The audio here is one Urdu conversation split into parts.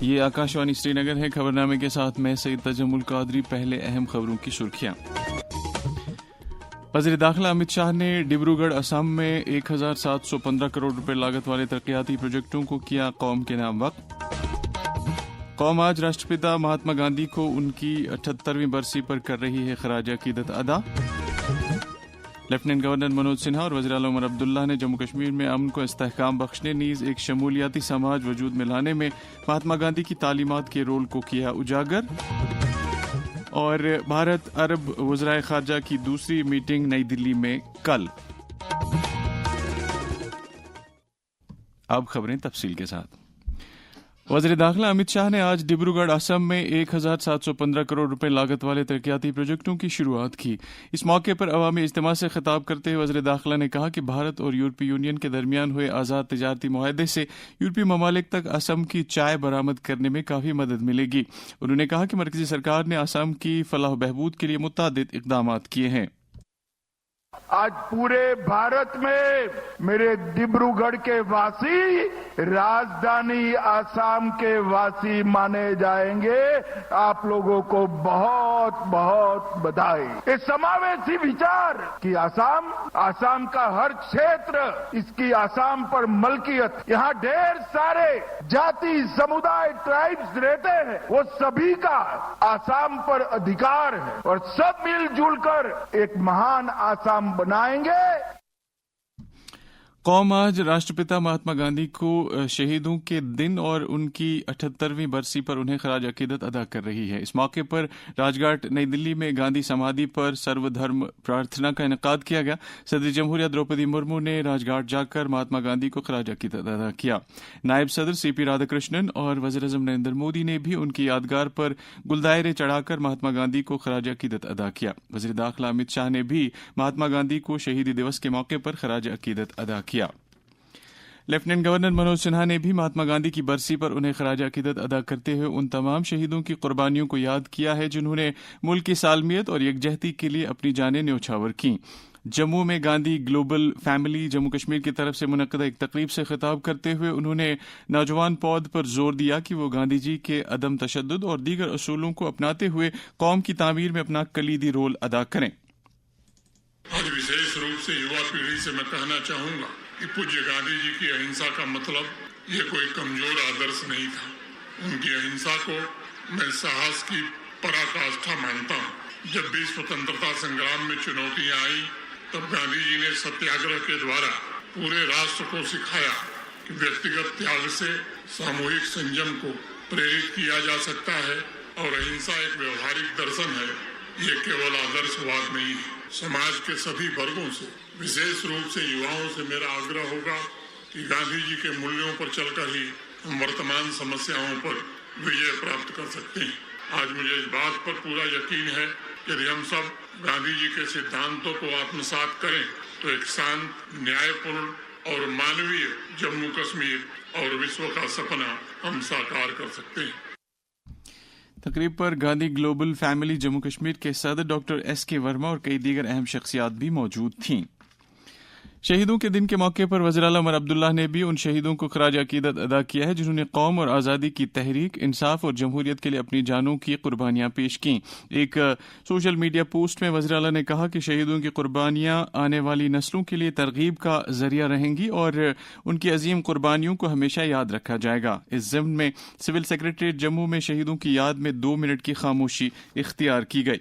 یہ آکاشوانی سری نگر ہے. خبرنامے کے ساتھ میں سید تجمل قادری. پہلے اہم خبروں کی سرخیاں. وزیر داخلہ امت شاہ نے ڈبروگڑھ اسام میں 1715 کروڑ روپے لاگت والے ترقیاتی پروجیکٹوں کو کیا قوم کے نام وقف. قوم آج راشٹرپتا مہاتما گاندھی کو ان کی 78ویں برسی پر کر رہی ہے خراج عقیدت ادا. لیفٹیننٹ گورنر منوج سنہا اور وزیر اعلیٰ عمر عبداللہ نے جموں کشمیر میں امن کو استحکام بخشنے نیز ایک شمولیاتی سماج وجود میں لانے میں مہاتما گاندھی کی تعلیمات کے رول کو کیا اجاگر. اور بھارت عرب وزرائے خارجہ کی دوسری میٹنگ نئی دلی میں کل. اب خبریں تفصیل کے ساتھ. وزیر داخلہ امت شاہ نے آج ڈبروگڑھ اسم میں 1715 کروڑ روپے لاگت والے ترقیاتی پروجیکٹوں کی شروعات کی. اس موقع پر عوامی اجتماع سے خطاب کرتے ہوئے وزیر داخلہ نے کہا کہ بھارت اور یورپی یونین کے درمیان ہوئے آزاد تجارتی معاہدے سے یورپی ممالک تک اسم کی چائے برآمد کرنے میں کافی مدد ملے گی. انہوں نے کہا کہ مرکزی سرکار نے اسم کی فلاح و بہبود کے لیے متعدد اقدامات کیے ہیں. آج پورے بھارت میں میرے ڈبروگڑھ کے واسی راجدھانی آسام کے واسی مانے جائیں گے. آپ لوگوں کو بہت بہت بدھائی. اس سماویشی وچار کہ آسام کا ہر چھیتر اس کی آسام پر ملکیت, یہاں ڈھیر سارے جاتی سمودائے ٹرائبز رہتے ہیں, وہ سبھی کا آسام پر ادھیکار ہے اور سب مل جل کر ایک مہان آسام بنائیں گے. قوم آج راشٹرپتا مہاتما گاندھی کو شہیدوں کے دن اور ان کی 78ویں برسی پر انہیں خراج عقیدت ادا کر رہی ہے. اس موقع پر راج گھاٹ نئی دلی میں گاندھی سمادھی پر سرو دھرم پرارتھنا کا انعقاد کیا گیا. صدر جمہوریہ دروپدی مرمو نے راج گھاٹ جا کر مہاتما گاندھی کو خراج عقیدت ادا کیا. نائب صدر سی پی رادھا کرشنن اور وزیر اعظم نریندر مودی نے بھی ان کی یادگار پر گلدائرے چڑھا کر مہاتما گاندھی کو خراج عقیدت ادا کیا. وزیر داخلہ امت شاہ نے بھی مہاتما گاندھی کو شہیدی دیوس کے موقع پر خراج عقیدت ادا کیا. لیفٹیننٹ گورنر منوج سنہا نے بھی مہاتما گاندھی کی برسی پر انہیں خراج عقیدت ادا کرتے ہوئے ان تمام شہیدوں کی قربانیوں کو یاد کیا ہے جنہوں نے ملک کی سالمیت اور یکجہتی کے لیے اپنی جانیں نیوچھاور کیں. جموں میں گاندھی گلوبل فیملی جموں کشمیر کی طرف سے منعقدہ ایک تقریب سے خطاب کرتے ہوئے انہوں نے نوجوان پود پر زور دیا کہ وہ گاندھی جی کے عدم تشدد اور دیگر اصولوں کو اپناتے ہوئے قوم کی تعمیر میں اپنا کلیدی رول ادا کریں. آج وشیش روپ سے یوا پیڑھی سے میں کہنا چاہوں گا کہ پوجیہ گاندھی جی کی اہنسا کا مطلب یہ کوئی کمزور آدرش نہیں تھا. ان کی اہنسا کو میں ساہس کی پراکاشٹھا مانتا ہوں. جب بھی سوتنترتا سنگرام میں چنوتیاں آئیں تب گاندھی جی نے ستیاگرہ کے دوارا پورے راشٹر کو سکھایا کہ ویکتیگت تیاگ سے ساموہک سنجم کو پریرت کیا جا سکتا ہے اور اہنسا ایک ویوہارک درشن ہے. یہ کیول آدرش واد نہیں ہے. سماج کے سبھی ورگوں سے وشیش روپ سے یواؤں سے میرا آگرہ ہوگا کہ گاندھی جی کے مولیوں پر چل کر ہی ہم ورتمان سمسیاؤں پر وجے پراپت کر سکتے ہیں. آج مجھے اس بات پر پورا یقین ہے کہ یدی ہم سب گاندھی جی کے سدھانتوں کو آتمسات کریں تو ایک شانت, نیائے پورن اور مانویہ جموں کشمیر اور وشو کا سپنا ہم ساکار کر سکتے ہیں. تقریب پر گاندھی گلوبل فیملی جموں کشمیر کے صدر ڈاکٹر ایس کے ورما اور کئی دیگر اہم شخصیات بھی موجود تھیں. شہیدوں کے دن کے موقع پر وزیر اعلیٰ عمر عبداللہ نے بھی ان شہیدوں کو خراج عقیدت ادا کیا ہے جنہوں نے قوم اور آزادی کی تحریک, انصاف اور جمہوریت کے لیے اپنی جانوں کی قربانیاں پیش کیں. ایک سوشل میڈیا پوسٹ میں وزیر اعلیٰ نے کہا کہ شہیدوں کی قربانیاں آنے والی نسلوں کے لیے ترغیب کا ذریعہ رہیں گی اور ان کی عظیم قربانیوں کو ہمیشہ یاد رکھا جائے گا. اس ضمن میں سول سیکریٹریٹ جموں میں شہیدوں کی یاد میں 2 منٹ کی خاموشی اختیار کی گئی.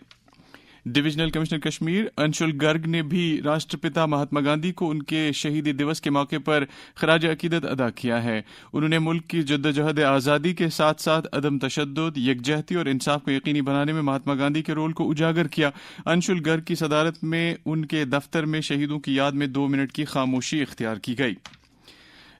ڈویژنل کمشنر کشمیر انشل گرگ نے بھی راشٹرپتا مہاتما گاندھی کو ان کے شہیدی دیوس کے موقع پر خراج عقیدت ادا کیا ہے. انہوں نے ملک کی جدوجہد آزادی کے ساتھ ساتھ عدم تشدد, یکجہتی اور انصاف کو یقینی بنانے میں مہاتما گاندھی کے رول کو اجاگر کیا. انشل گرگ کی صدارت میں ان کے دفتر میں شہیدوں کی یاد میں 2 منٹ کی خاموشی اختیار کی گئی.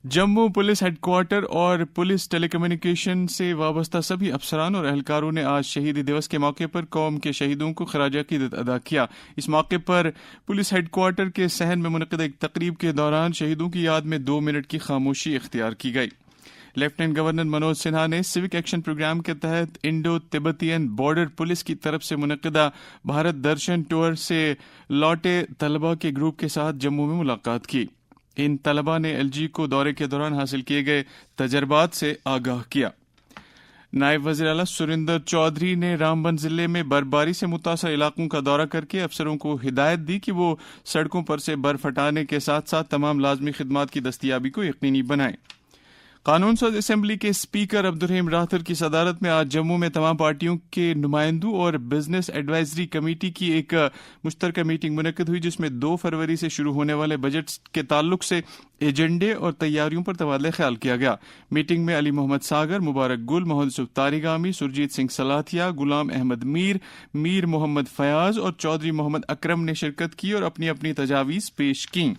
جموں پولیس ہیڈ کوارٹر اور پولیس ٹیلی کمیونیکیشن سے وابستہ سبھی افسران اور اہلکاروں نے آج شہیدی دیوس کے موقع پر قوم کے شہیدوں کو خراج عقیدت ادا کیا. اس موقع پر پولیس ہیڈ کوارٹر کے صحن میں منعقدہ ایک تقریب کے دوران شہیدوں کی یاد میں 2 منٹ کی خاموشی اختیار کی گئی. لیفٹیننٹ گورنر منوج سنہا نے سیوک ایکشن پروگرام کے تحت انڈو تبتین بارڈر پولیس کی طرف سے منعقدہ بھارت درشن ٹور سے لوٹے طلبہ کے گروپ کے ساتھ جموں میں ملاقات کی. ان طلبہ نے ایل جی کو دورے کے دوران حاصل کیے گئے تجربات سے آگاہ کیا. نائب وزیر اعلیٰ سریندر چودھری نے رامبن ضلع میں برفباری سے متاثرہ علاقوں کا دورہ کر کے افسروں کو ہدایت دی کہ وہ سڑکوں پر سے برف ہٹانے کے ساتھ ساتھ تمام لازمی خدمات کی دستیابی کو یقینی بنائیں۔ قانون ساز اسمبلی کے اسپیکر عبدالرحیم راتھر کی صدارت میں آج جموں میں تمام پارٹیوں کے نمائندوں اور بزنس ایڈوائزری کمیٹی کی ایک مشترکہ میٹنگ منعقد ہوئی، جس میں 2 فروری سے شروع ہونے والے بجٹ کے تعلق سے ایجنڈے اور تیاریوں پر تبادلہ خیال کیا گیا۔ میٹنگ میں علی محمد ساگر، مبارک گل، محمد یوسف طارقامی، سرجیت سنگھ سلاتھیا، غلام احمد میر محمد فیاض اور چودھری محمد اکرم نے شرکت کی اور اپنی اپنی تجاویز پیش کیں۔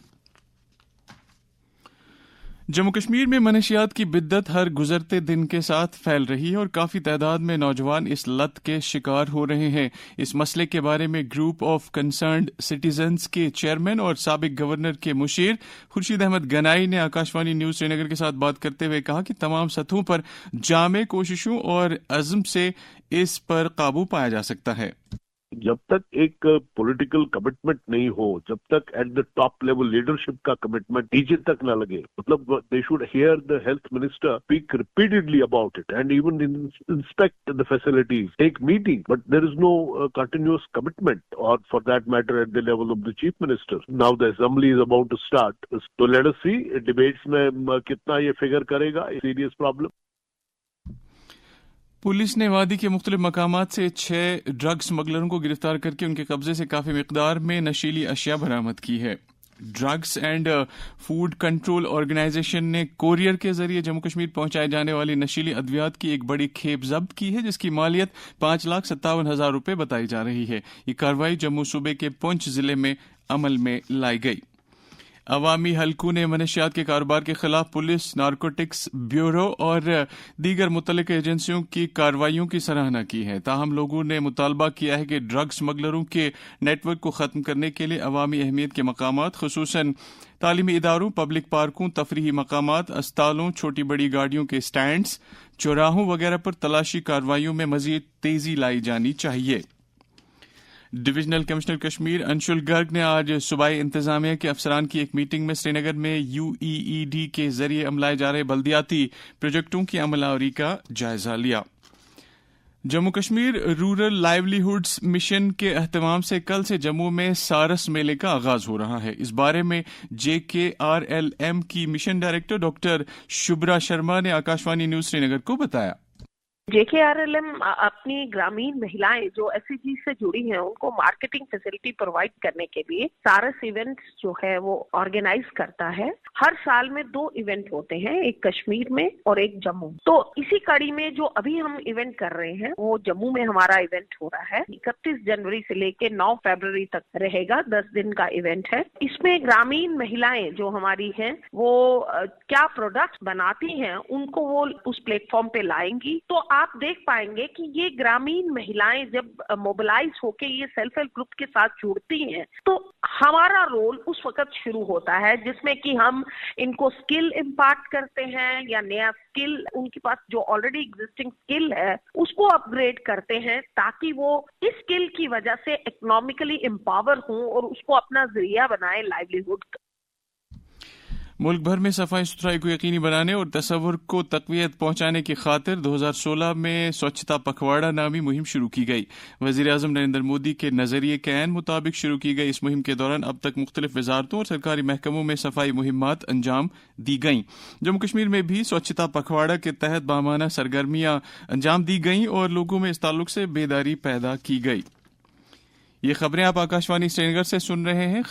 جموں کشمیر میں منشیات کی بدت ہر گزرتے دن کے ساتھ پھیل رہی ہے اور کافی تعداد میں نوجوان اس لت کے شکار ہو رہے ہیں۔ اس مسئلے کے بارے میں گروپ آف کنسرنڈ سٹیزنز کے چیئرمین اور سابق گورنر کے مشیر خورشید احمد گنائی نے آکاشوانی نیوز سری نگر کے ساتھ بات کرتے ہوئے کہا کہ تمام سطحوں پر جامع کوششوں اور عزم سے اس پر قابو پایا جا سکتا ہے۔ جب تک ایک پولیٹیکل کمٹمنٹ نہیں ہو، جب تک at the top level leadership کا کمٹمنٹ نیچے تک نہ لگے، مطلب they should hear the health minister speak repeatedly about it and even inspect the facilities, take meeting, but there is no continuous commitment اور for that matter at the level of the chief minister. Now the assembly is about to start, تو لیٹ اس سی ڈیبیٹس میں کتنا یہ فگر کرے گا، سیریس پرابلم۔ پولیس نے وادی کے مختلف مقامات سے 6 ڈرگ سمگلروں کو گرفتار کر کے ان کے قبضے سے کافی مقدار میں نشیلی اشیاء برآمد کی ہے۔ Drugs and food control organisation نے کوریئر کے ذریعے جموں کشمیر پہنچائے جانے والی نشیلی ادویات کی ایک بڑی کھیپ ضبط کی ہے، جس کی مالیت 5,57,000 روپے بتائی جا رہی ہے۔ یہ کارروائی جموں صوبے کے پونچھ ضلع میں عمل میں لائی گئی۔ عوامی حلقوں نے منشیات کے کاروبار کے خلاف پولیس، نارکوٹکس بیورو اور دیگر متعلقہ ایجنسیوں کی کارروائیوں کی سراہنا کی ہے۔ تاہم لوگوں نے مطالبہ کیا ہے کہ ڈرگ سمگلروں کے نیٹ ورک کو ختم کرنے کے لیے عوامی اہمیت کے مقامات، خصوصاً تعلیمی اداروں، پبلک پارکوں، تفریحی مقامات، اسپتالوں، چھوٹی بڑی گاڑیوں کے سٹینڈز، چوراہوں وغیرہ پر تلاشی کارروائیوں میں مزید تیزی لائی جانی چاہیے۔ ڈویژنل کمشنر کشمیر انشول گرگ نے آج صوبائی انتظامیہ کے افسران کی ایک میٹنگ میں سری نگر میں UEED کے ذریعے عملائے جا رہے بلدیاتی پروجیکٹوں کی عمل آوری کا جائزہ لیا۔ جموں کشمیر رورل لائیولی ہوڈز مشن کے اہتمام سے کل سے جموں میں سارس میلے کا آغاز ہو رہا ہے۔ اس بارے میں JKRLM کی mission director doctor Shubhra Sharma نے آکاشوانی نیوز سری نگر کو بتایا۔ JKRLM اپنی گرامین مہیلائیں جو SCG سے جڑی ہیں ان کو مارکیٹنگ فیسلٹی پرووائڈ کرنے کے لیے سارس ایونٹس جو ہے وہ آرگنائز کرتا ہے۔ ہر سال میں 2 ایونٹ ہوتے ہیں، ایک کشمیر میں اور ایک جموں۔ تو اسی کڑی میں جو ابھی ہم ایونٹ کر رہے ہیں وہ جموں میں ہمارا ایونٹ ہو رہا ہے، 31 جنوری سے لے کے 9 فروری تک رہے گا، 10 دن کا ایونٹ ہے۔ اس میں گرامین مہیلائیں جو ہماری ہیں وہ کیا پروڈکٹس بناتی ہیں ان کو وہ اس پلیٹ فارم پہ لائیں گی۔ تو آپ دیکھ پائیں گے کہ یہ گرامین مہیلائیں جب موبلائز ہو کے یہ سیلف ہیلپ گروپ کے ساتھ جڑتی ہیں تو ہمارا رول اس وقت شروع ہوتا ہے جس میں کہ ہم ان کو سکل امپارٹ کرتے ہیں یا نیا سکل، ان کے پاس جو آلریڈی ایگزسٹنگ سکل ہے اس کو اپ گریڈ کرتے ہیں تاکہ وہ اس سکل کی وجہ سے اکنامکلی امپاور ہوں اور اس کو اپنا ذریعہ بنائے لائیولیہڈ کا۔ ملک بھر میں صفائی ستھرائی کو یقینی بنانے اور تصور کو تقویت پہنچانے کی خاطر 2016 میں سوچھتا پکھواڑا نامی مہم شروع کی گئی۔ وزیر اعظم نریندر مودی کے نظریے کے عین مطابق شروع کی گئی اس مہم کے دوران اب تک مختلف وزارتوں اور سرکاری محکموں میں صفائی مہمات انجام دی گئیں۔ جموں کشمیر میں بھی سوچھتا پکھواڑا کے تحت بامانہ سرگرمیاں انجام دی گئیں اور لوگوں میں اس تعلق سے بیداری پیدا کی گئی۔ یہ خبریں آپ آکاشوانی سری نگر سے سن رہے ہیں۔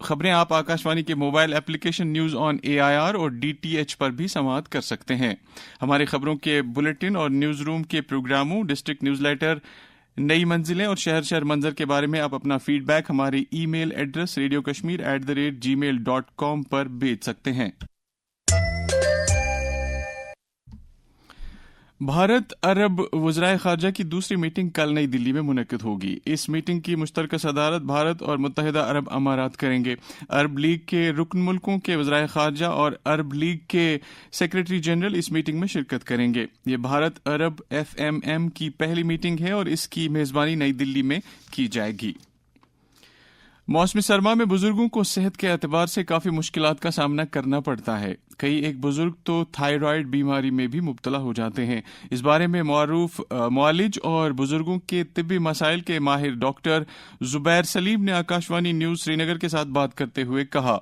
خبریں آپ آکاشوانی کے mobile application news on AIR اور DTH پر بھی سماعت کر سکتے ہیں۔ ہماری خبروں کے بلیٹن اور نیوز روم کے پروگراموں، ڈسٹرکٹ نیوز لیٹر، نئی منزلیں اور شہر شہر منظر کے بارے میں آپ اپنا فیڈ بیک ہمارے ای میل ایڈریس radiokashmir@gmail.com پر بھیج سکتے ہیں۔ بھارت عرب وزرائے خارجہ کی دوسری میٹنگ کل نئی دلی میں منعقد ہوگی۔ اس میٹنگ کی مشترکہ صدارت بھارت اور متحدہ عرب امارات کریں گے۔ عرب لیگ کے رکن ملکوں کے وزرائے خارجہ اور عرب لیگ کے سیکریٹری جنرل اس میٹنگ میں شرکت کریں گے۔ یہ بھارت عرب FMM کی پہلی میٹنگ ہے اور اس کی میزبانی نئی دلی میں کی جائے گی۔ موسم سرما میں بزرگوں کو صحت کے اعتبار سے کافی مشکلات کا سامنا کرنا پڑتا ہے. کئی ایک بزرگ تو تھائرائیڈ بیماری میں بھی مبتلا ہو جاتے ہیں. اس بارے میں معروف معالج اور بزرگوں کے طبی مسائل کے ماہر ڈاکٹر زبیر سلیم نے آکاشوانی نیوز سری نگر کے ساتھ بات کرتے ہوئے کہا،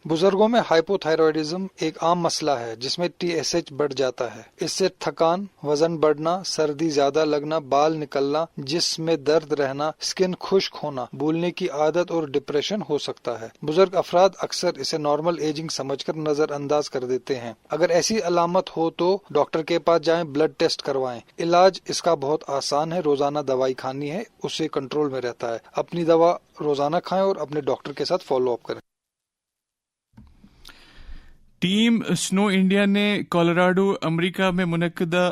بزرگوں میں ہائپوتھائرائڈزم ایک عام مسئلہ ہے جس میں TSH بڑھ جاتا ہے. اس سے تھکان، وزن بڑھنا، سردی زیادہ لگنا، بال نکلنا، جسم میں درد رہنا، سکن خشک ہونا، بھولنے کی عادت اور ڈپریشن ہو سکتا ہے. بزرگ افراد اکثر اسے نارمل ایجنگ سمجھ کر نظر انداز کر دیتے ہیں. اگر ایسی علامت ہو تو ڈاکٹر کے پاس جائیں، بلڈ ٹیسٹ کروائیں. علاج اس کا بہت آسان ہے، روزانہ دوائی کھانی ہے، اس سے کنٹرول میں رہتا ہے. اپنی دوا روزانہ کھائیں اور اپنے ڈاکٹر کے ساتھ فالو اپ کریں. ٹیم سنو انڈیا نے کولوراڈو امریکہ میں منعقدہ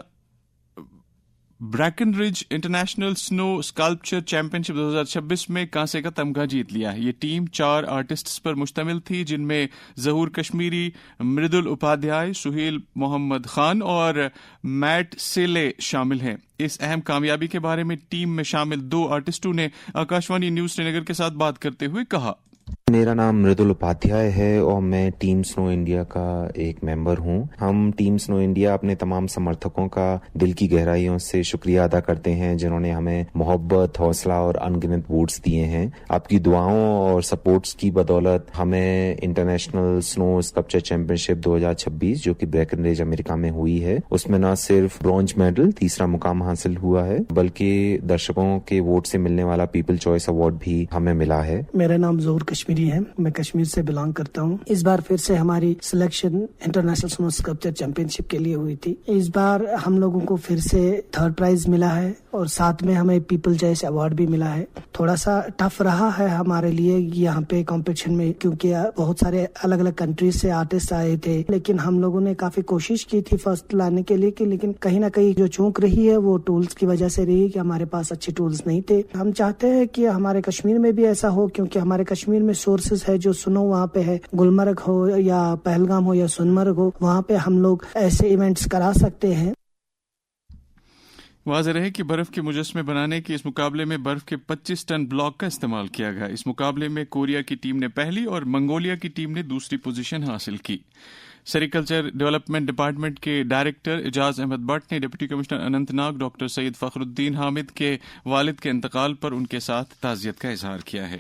بریکن رج انٹرنیشنل سنو اسکلپچر چیمپئن شپ 2026 میں کانسے کا تمغہ جیت لیا. یہ ٹیم 4 آرٹسٹس پر مشتمل تھی جن میں ظہور کشمیری، مردل اپادھیائے، سہیل محمد خان اور میٹ سیلے شامل ہیں. اس اہم کامیابی کے بارے میں ٹیم میں شامل 2 آرٹسٹوں نے آکاشوانی نیوز سری نگر کے ساتھ بات کرتے ہوئے کہا، میرا نام مردل اپادھیائے ہے اور میں ٹیم سنو انڈیا کا ایک ممبر ہوں. ہم ٹیم سنو انڈیا اپنے تمام سمرتھکوں کا دل کی گہرائیوں سے شکریہ ادا کرتے ہیں جنہوں نے ہمیں محبت، حوصلہ اور انگنت ووٹس دیے ہیں. آپ کی دعاؤں اور سپورٹس کی بدولت ہمیں انٹرنیشنل سنو اسکلپچر چیمپئن شپ 2026 جو کہ بریکن رج امریکہ میں ہوئی ہے، اس میں نہ صرف برونز میڈل 3 مقام حاصل ہوا ہے بلکہ درشکوں کے ووٹ سے ملنے والا پیپل چوائس ایوارڈ بھی ہمیں ملا ہے. میرا نام ظہور کشمیری ہے، میں کشمیر سے بلانگ کرتا ہوں. اس بار پھر سے ہماری سلیکشن انٹرنیشنل سنو اسکلپچر چیمپئن شپ کے لیے ہوئی تھی. اس بار ہم لوگوں کو پھر سے 3rd پرائز ملا ہے اور ساتھ میں ہمیں پیپل چوائس ایوارڈ بھی ملا ہے. تھوڑا سا ٹف رہا ہے ہمارے لیے یہاں پہ کمپٹیشن میں کیونکہ بہت سارے الگ الگ کنٹریز سے آرٹسٹ آئے تھے، لیکن ہم لوگوں نے کافی کوشش کی تھی فرسٹ لانے کے لیے لیکن کہیں نہ کہیں جو چونک رہی ہے وہ ٹولز کی وجہ سے رہی کہ ہمارے پاس اچھے ٹولز نہیں تھے. ہم چاہتے ہیں کہ ہمارے کشمیر میں بھی ایسا ہو کیونکہ ہمارے کشمیر میں سورسز ہے جو سنو وہاں پہ ہے، گلمرگ ہو یا پہلگام ہو یا سنمرگ ہو، وہاں پہ ہم لوگ ایسے ایونٹس کرا سکتے ہیں. واضح رہے کہ برف کے مجسمے بنانے کے اس مقابلے میں برف کے 25 ٹن بلاک کا استعمال کیا گیا. اس مقابلے میں کوریا کی ٹیم نے پہلی اور منگولیا کی ٹیم نے دوسری پوزیشن حاصل کی. سیریکلچر ڈیولپمنٹ ڈپارٹمنٹ کے ڈائریکٹر اعجاز احمد بٹ نے deputy commissioner Anant Nag doctor سید فخر الدین حامد کے والد کے انتقال پر ان کے ساتھ تعزیت کا اظہار کیا ہے.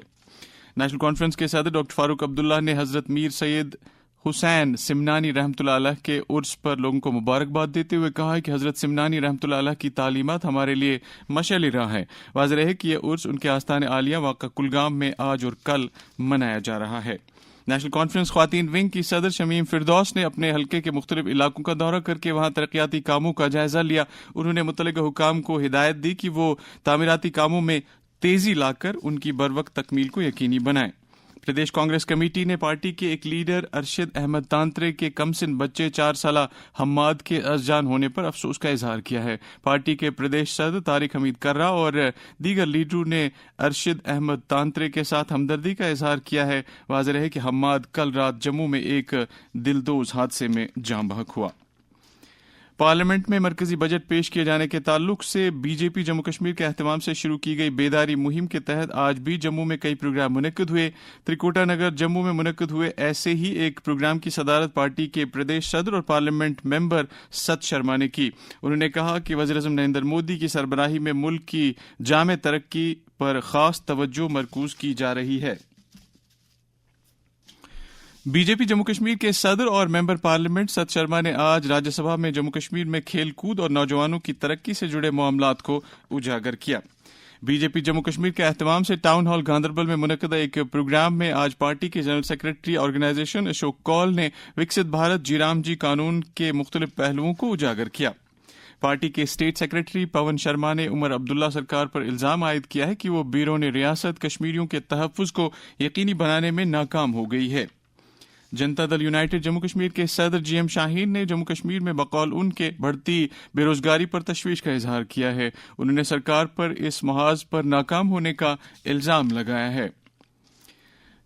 نیشنل کانفرنس کے صدر ڈاکٹر فاروق عبداللہ نے حضرت میر سید حسین سمنانی رحمۃ اللہ علیہ کے عرس پر لوگوں کو مبارکباد دیتے ہوئے کہا کہ حضرت سمنانی رحمۃ اللہ علیہ کی تعلیمات ہمارے لیے مشعل راہ ہے. واضح رہے کہ یہ عرس ان کے آستان عالیہ واقع کلگام میں آج اور کل منایا جا رہا ہے. نیشنل کانفرنس خواتین ونگ کی صدر شمیم فردوس نے اپنے حلقے کے مختلف علاقوں کا دورہ کر کے وہاں ترقیاتی کاموں کا جائزہ لیا. انہوں نے متعلقہ حکام کو ہدایت دی کہ وہ تعمیراتی کاموں میں تیزی لا کر ان کی بروقت تکمیل کو یقینی بنائیں. پردیش کانگریس کمیٹی نے پارٹی کے ایک لیڈر ارشد احمد تانترے کے کمسن بچے 4 سالہ حماد کے ازجان ہونے پر افسوس کا اظہار کیا ہے. پارٹی کے پردیش صدر طارق حمید کرہ اور دیگر لیڈروں نے ارشد احمد تانترے کے ساتھ ہمدردی کا اظہار کیا ہے. واضح رہے کہ حماد کل رات جموں میں ایک دلدوز حادثے میں جاں بحق ہوا. پارلیمنٹ میں مرکزی بجٹ پیش کیے جانے کے تعلق سے بی جے پی جموں کشمیر کے اہتمام سے شروع کی گئی بیداری مہم کے تحت آج بھی جموں میں کئی پروگرام منعقد ہوئے. تریکوٹا نگر جموں میں منعقد ہوئے ایسے ہی ایک پروگرام کی صدارت پارٹی کے پردیش صدر اور پارلیمنٹ ممبر ست شرما نے کی. انہوں نے کہا کہ وزیراعظم نریندر مودی کی سربراہی میں ملک کی جامع ترقی پر خاص توجہ مرکوز کی جا رہی ہے. بی جے پی جموں کشمیر کے صدر اور ممبر پارلیمنٹ ست شرما نے آج راجیہ سبھا میں جموں کشمیر میں کھیل کود اور نوجوانوں کی ترقی سے جڑے معاملات کو اجاگر کیا. بی جے پی جموں کشمیر کے اہتمام سے ٹاؤن ہال گاندربل میں منعقدہ ایک پروگرام میں آج پارٹی کے جنرل سیکرٹری آرگنائزیشن اشوک کول نے وکست بھارت جی رام جی قانون کے مختلف پہلوؤں کو اجاگر کیا. پارٹی کے اسٹیٹ سیکرٹری پون شرما نے عمر عبداللہ سرکار پر الزام عائد کیا ہے کہ وہ بیرون ریاست کشمیریوں کے تحفظ کو یقینی بنانے میں ناکام ہو گئی ہے. جنتا دل یونائٹڈ جموں کشمیر کے صدر جی ایم شاہین نے جموں کشمیر میں بقول ان کے بڑھتی بے روزگاری پر تشویش کا اظہار کیا ہے. انہوں نے سرکار پر اس محاذ پر ناکام ہونے کا الزام لگایا ہے.